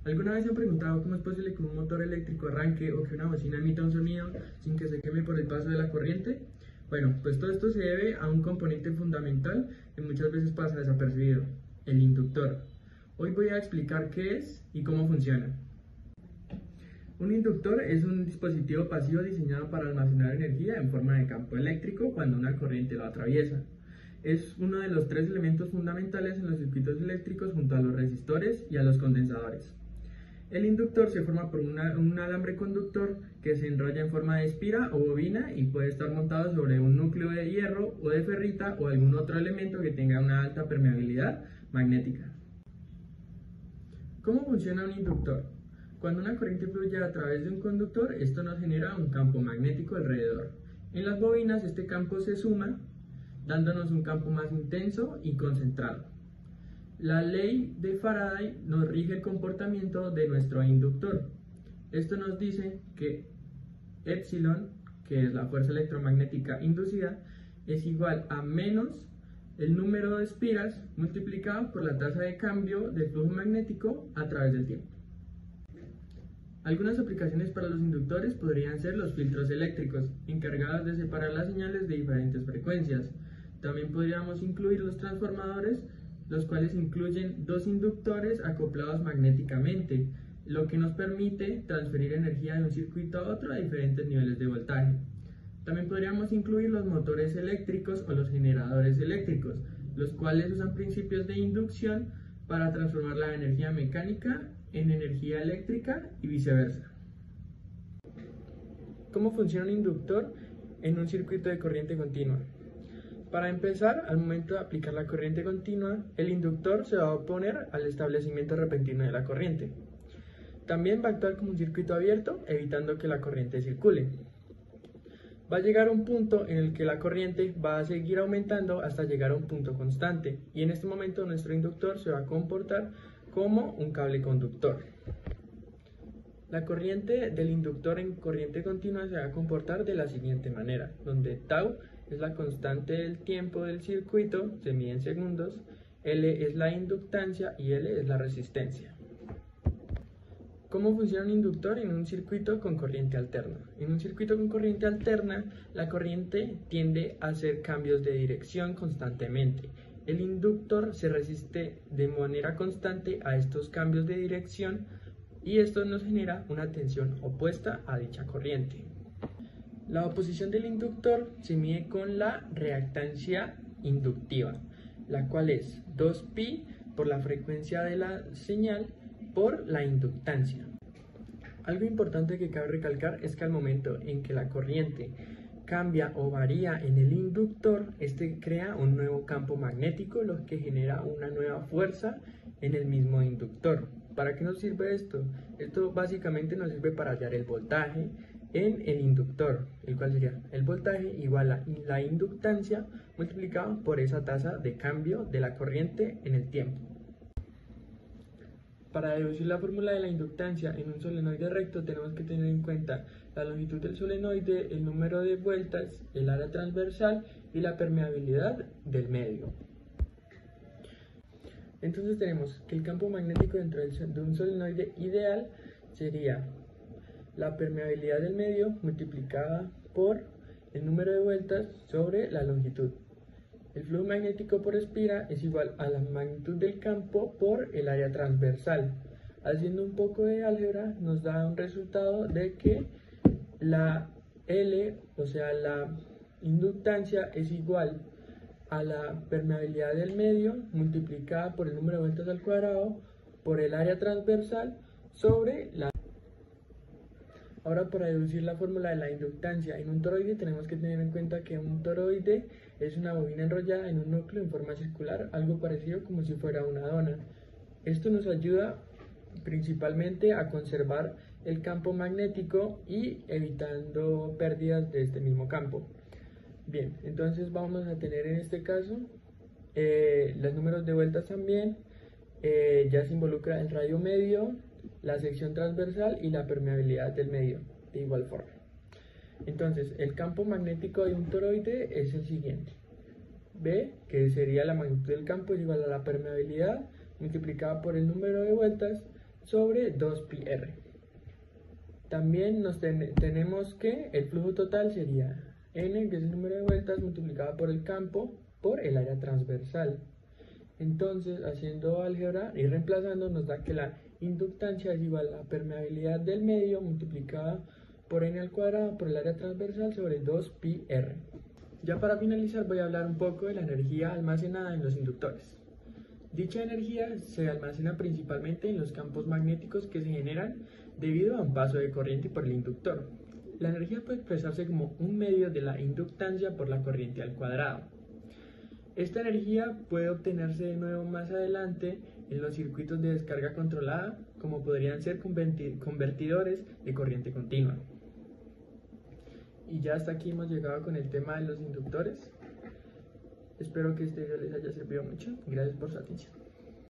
¿Alguna vez se han preguntado cómo es posible que un motor eléctrico arranque o que una bocina emita un sonido sin que se queme por el paso de la corriente? Bueno, pues todo esto se debe a un componente fundamental que muchas veces pasa desapercibido, el inductor. Hoy voy a explicar qué es y cómo funciona. Un inductor es un dispositivo pasivo diseñado para almacenar energía en forma de campo eléctrico cuando una corriente lo atraviesa. Es uno de los tres elementos fundamentales en los circuitos eléctricos junto a los resistores y a los condensadores. El inductor se forma por un alambre conductor que se enrolla en forma de espira o bobina y puede estar montado sobre un núcleo de hierro o de ferrita o algún otro elemento que tenga una alta permeabilidad magnética. ¿Cómo funciona un inductor? Cuando una corriente fluye a través de un conductor, esto nos genera un campo magnético alrededor. En las bobinas este campo se suma, dándonos un campo más intenso y concentrado. La ley de Faraday nos rige el comportamiento de nuestro inductor. Esto nos dice que epsilon, que es la fuerza electromagnética inducida, es igual a menos el número de espiras multiplicado por la tasa de cambio del flujo magnético a través del tiempo. Algunas aplicaciones para los inductores podrían ser los filtros eléctricos, encargados de separar las señales de diferentes frecuencias. También podríamos incluir los transformadores, los cuales incluyen dos inductores acoplados magnéticamente, lo que nos permite transferir energía de un circuito a otro a diferentes niveles de voltaje. También podríamos incluir los motores eléctricos o los generadores eléctricos, los cuales usan principios de inducción para transformar la energía mecánica en energía eléctrica y viceversa. ¿Cómo funciona un inductor en un circuito de corriente continua? Para empezar, al momento de aplicar la corriente continua, el inductor se va a oponer al establecimiento repentino de la corriente. También va a actuar como un circuito abierto, evitando que la corriente circule. Va a llegar a un punto en el que la corriente va a seguir aumentando hasta llegar a un punto constante, y en este momento nuestro inductor se va a comportar como un cable conductor. La corriente del inductor en corriente continua se va a comportar de la siguiente manera, donde tau es la constante del tiempo del circuito, se mide en segundos, L es la inductancia y L es la resistencia. ¿Cómo funciona un inductor en un circuito con corriente alterna? En un circuito con corriente alterna, la corriente tiende a hacer cambios de dirección constantemente. El inductor se resiste de manera constante a estos cambios de dirección y esto nos genera una tensión opuesta a dicha corriente. La oposición del inductor se mide con la reactancia inductiva, la cual es 2pi por la frecuencia de la señal por la inductancia. Algo importante que cabe recalcar es que al momento en que la corriente cambia o varía en el inductor, este crea un nuevo campo magnético, lo que genera una nueva fuerza en el mismo inductor. ¿Para qué nos sirve esto? Esto básicamente nos sirve para hallar el voltaje en el inductor, el cual sería el voltaje igual a la inductancia multiplicado por esa tasa de cambio de la corriente en el tiempo. Para deducir la fórmula de la inductancia en un solenoide recto tenemos que tener en cuenta la longitud del solenoide, el número de vueltas, el área transversal y la permeabilidad del medio. Entonces tenemos que el campo magnético dentro de un solenoide ideal sería la permeabilidad del medio multiplicada por el número de vueltas sobre la longitud. El flujo magnético por espira es igual a la magnitud del campo por el área transversal. Haciendo un poco de álgebra nos da un resultado de que la L, o sea la inductancia, es igual a la permeabilidad del medio multiplicada por el número de vueltas al cuadrado por el área transversal sobre la... Ahora, para deducir la fórmula de la inductancia en un toroide tenemos que tener en cuenta que un toroide es una bobina enrollada en un núcleo en forma circular, algo parecido como si fuera una dona. Esto nos ayuda principalmente a conservar el campo magnético y evitando pérdidas de este mismo campo. Bien, entonces vamos a tener en este caso los números de vueltas también, ya se involucra el radio medio, la sección transversal y la permeabilidad del medio de igual forma. Entonces el campo magnético de un toroide es el siguiente: B, que sería la magnitud del campo, es igual a la permeabilidad multiplicada por el número de vueltas sobre 2πr. También tenemos que el flujo total sería n, que es el número de vueltas, multiplicado por el campo por el área transversal. Entonces, haciendo álgebra y reemplazando, nos da que la inductancia es igual a la permeabilidad del medio multiplicada por n al cuadrado por el área transversal sobre 2πr. Ya para finalizar voy a hablar un poco de la energía almacenada en los inductores. Dicha energía se almacena principalmente en los campos magnéticos que se generan debido a un paso de corriente por el inductor. La energía puede expresarse como un medio de la inductancia por la corriente al cuadrado. Esta energía puede obtenerse de nuevo más adelante en los circuitos de descarga controlada, como podrían ser convertidores de corriente continua. Y ya hasta aquí hemos llegado con el tema de los inductores. Espero que este video les haya servido mucho. Gracias por su atención.